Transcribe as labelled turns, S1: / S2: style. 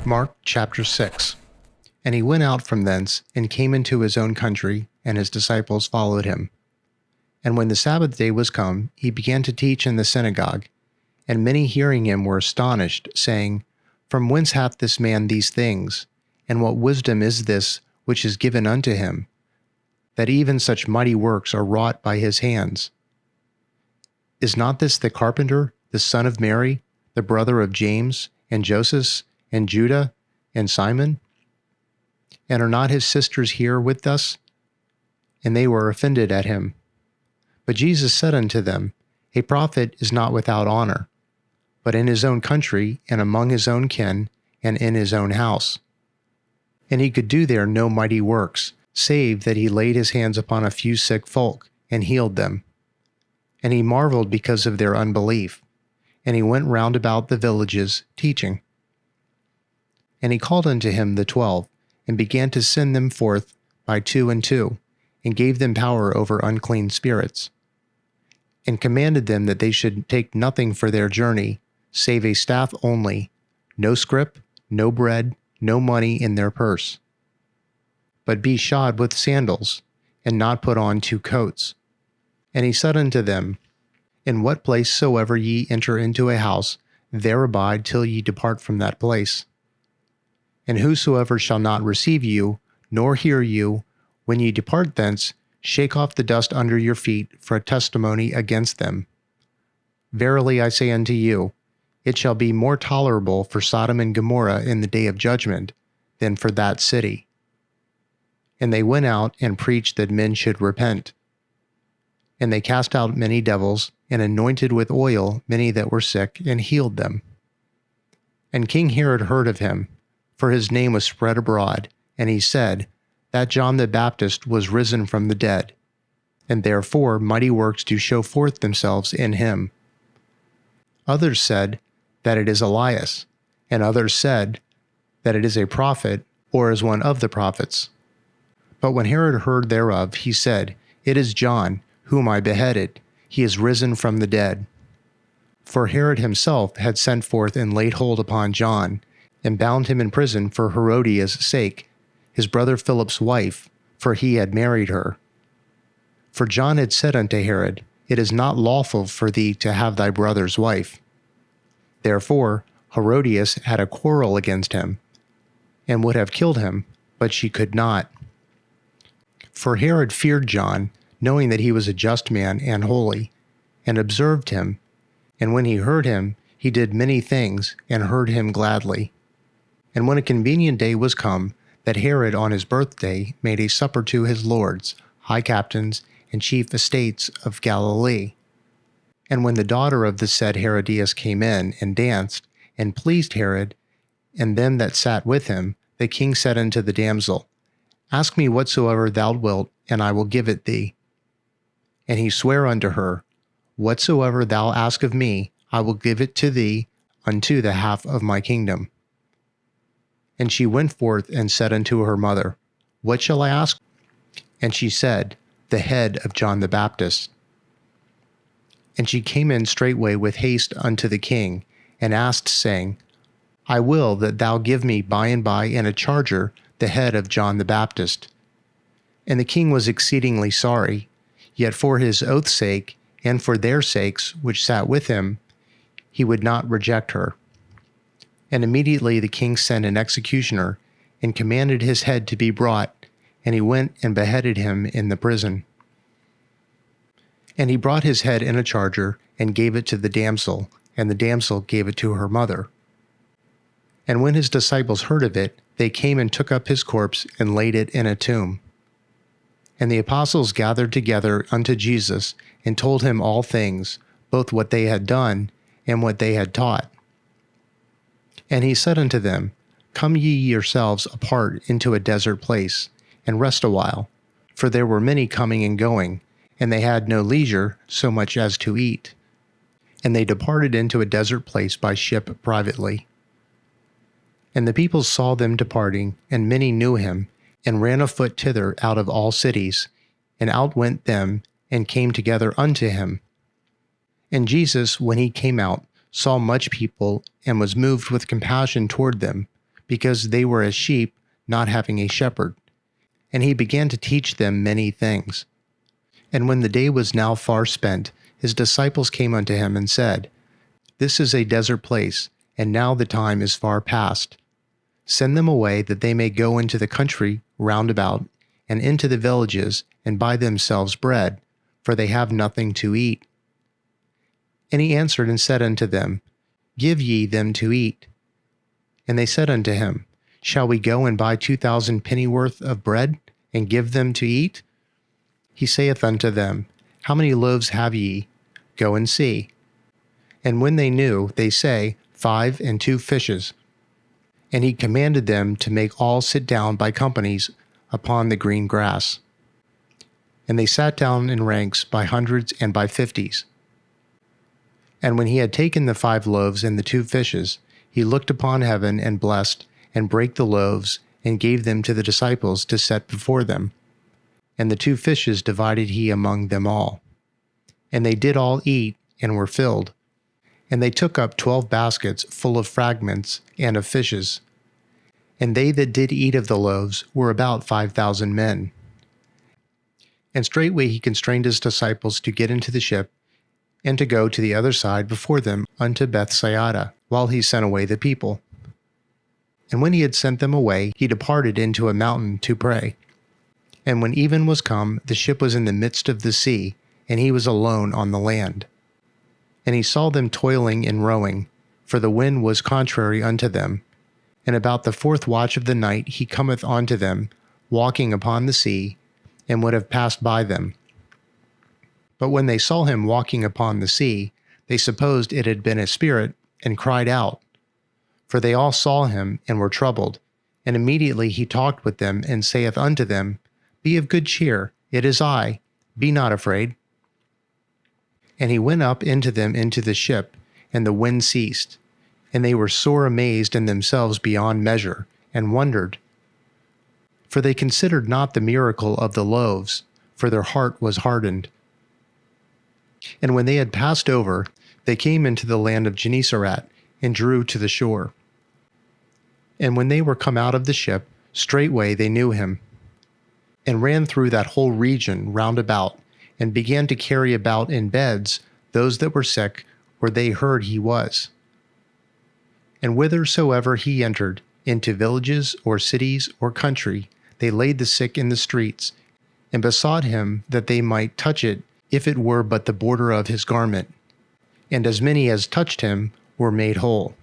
S1: Mark chapter 6. And he went out from thence, and came into his own country, and his disciples followed him. And when the Sabbath day was come, he began to teach in the synagogue. And many hearing him were astonished, saying, From whence hath this man these things? And what wisdom is this which is given unto him, that even such mighty works are wrought by his hands? Is not this the carpenter, the son of Mary, the brother of James, and Joseph, and Judah, and Simon? And are not his sisters here with us? And they were offended at him. But Jesus said unto them, A prophet is not without honor, but in his own country, and among his own kin, and in his own house. And he could do there no mighty works, save that he laid his hands upon a few sick folk, and healed them. And he marveled because of their unbelief. And he went round about the villages, teaching. And he called unto him the 12, and began to send them forth by 2 and 2, and gave them power over unclean spirits, and commanded them that they should take nothing for their journey, save a staff only, no scrip, no bread, no money in their purse. But be shod with sandals, and not put on 2 coats. And he said unto them, In what place soever ye enter into a house, there abide till ye depart from that place. And whosoever shall not receive you, nor hear you, when ye depart thence, shake off the dust under your feet for a testimony against them. Verily I say unto you, it shall be more tolerable for Sodom and Gomorrah in the day of judgment than for that city. And they went out and preached that men should repent. And they cast out many devils, and anointed with oil many that were sick, and healed them. And King Herod heard of him, for his name was spread abroad, and he said, that John the Baptist was risen from the dead, and therefore mighty works do show forth themselves in him. Others said that it is Elias, and others said that it is a prophet, or is one of the prophets. But when Herod heard thereof, he said, It is John, whom I beheaded. He is risen from the dead. For Herod himself had sent forth and laid hold upon John, and bound him in prison for Herodias' sake, his brother Philip's wife, for he had married her. For John had said unto Herod, It is not lawful for thee to have thy brother's wife. Therefore Herodias had a quarrel against him, and would have killed him, but she could not. For Herod feared John, knowing that he was a just man and holy, and observed him, and when he heard him, he did many things, and heard him gladly. And when a convenient day was come, that Herod on his birthday made a supper to his lords, high captains, and chief estates of Galilee. And when the daughter of the said Herodias came in, and danced, and pleased Herod, and them that sat with him, the king said unto the damsel, Ask me whatsoever thou wilt, and I will give it thee. And he sware unto her, Whatsoever thou ask of me, I will give it to thee unto the half of my kingdom. And she went forth and said unto her mother, What shall I ask? And she said, The head of John the Baptist. And she came in straightway with haste unto the king, and asked, saying, I will that thou give me by and by in a charger the head of John the Baptist. And the king was exceedingly sorry, yet for his oath's sake, and for their sakes which sat with him, he would not reject her. And immediately the king sent an executioner, and commanded his head to be brought, and he went and beheaded him in the prison. And he brought his head in a charger, and gave it to the damsel, and the damsel gave it to her mother. And when his disciples heard of it, they came and took up his corpse, and laid it in a tomb. And the apostles gathered together unto Jesus, and told him all things, both what they had done, and what they had taught. And he said unto them, Come ye yourselves apart into a desert place, and rest a while, for there were many coming and going, and they had no leisure so much as to eat. And they departed into a desert place by ship privately. And the people saw them departing, and many knew him, and ran afoot thither out of all cities, and out went them, and came together unto him. And Jesus, when he came out, saw much people, and was moved with compassion toward them, because they were as sheep not having a shepherd. And he began to teach them many things. And when the day was now far spent, his disciples came unto him and said, This is a desert place, and now the time is far past. Send them away, that they may go into the country round about, and into the villages, and buy themselves bread, for they have nothing to eat. And he answered and said unto them, Give ye them to eat. And they said unto him, Shall we go and buy 2,000 pennyworth of bread, and give them to eat? He saith unto them, How many loaves have ye? Go and see. And when they knew, they say, 5 and 2 fishes. And he commanded them to make all sit down by companies upon the green grass. And they sat down in ranks by hundreds and by 50s. And when he had taken the 5 loaves and the 2 fishes, he looked upon heaven and blessed, and brake the loaves, and gave them to the disciples to set before them. And the 2 fishes divided he among them all. And they did all eat, and were filled. And they took up 12 baskets full of fragments and of fishes. And they that did eat of the loaves were about 5,000 men. And straightway he constrained his disciples to get into the ship, and to go to the other side before them unto Bethsaida, while he sent away the people. And when he had sent them away, he departed into a mountain to pray. And when even was come, the ship was in the midst of the sea, and he was alone on the land. And he saw them toiling and rowing, for the wind was contrary unto them. And about the 4th watch of the night he cometh unto them, walking upon the sea, and would have passed by them. But when they saw him walking upon the sea, they supposed it had been a spirit, and cried out. For they all saw him, and were troubled. And immediately he talked with them, and saith unto them, Be of good cheer, it is I, be not afraid. And he went up into them into the ship, and the wind ceased. And they were sore amazed in themselves beyond measure, and wondered. For they considered not the miracle of the loaves, for their heart was hardened. And when they had passed over, they came into the land of Gennesaret, and drew to the shore. And when they were come out of the ship, straightway they knew him, and ran through that whole region round about, and began to carry about in beds those that were sick, where they heard he was. And whithersoever he entered, into villages or cities or country, they laid the sick in the streets, and besought him that they might touch it, if it were but the border of his garment. And as many as touched him were made whole.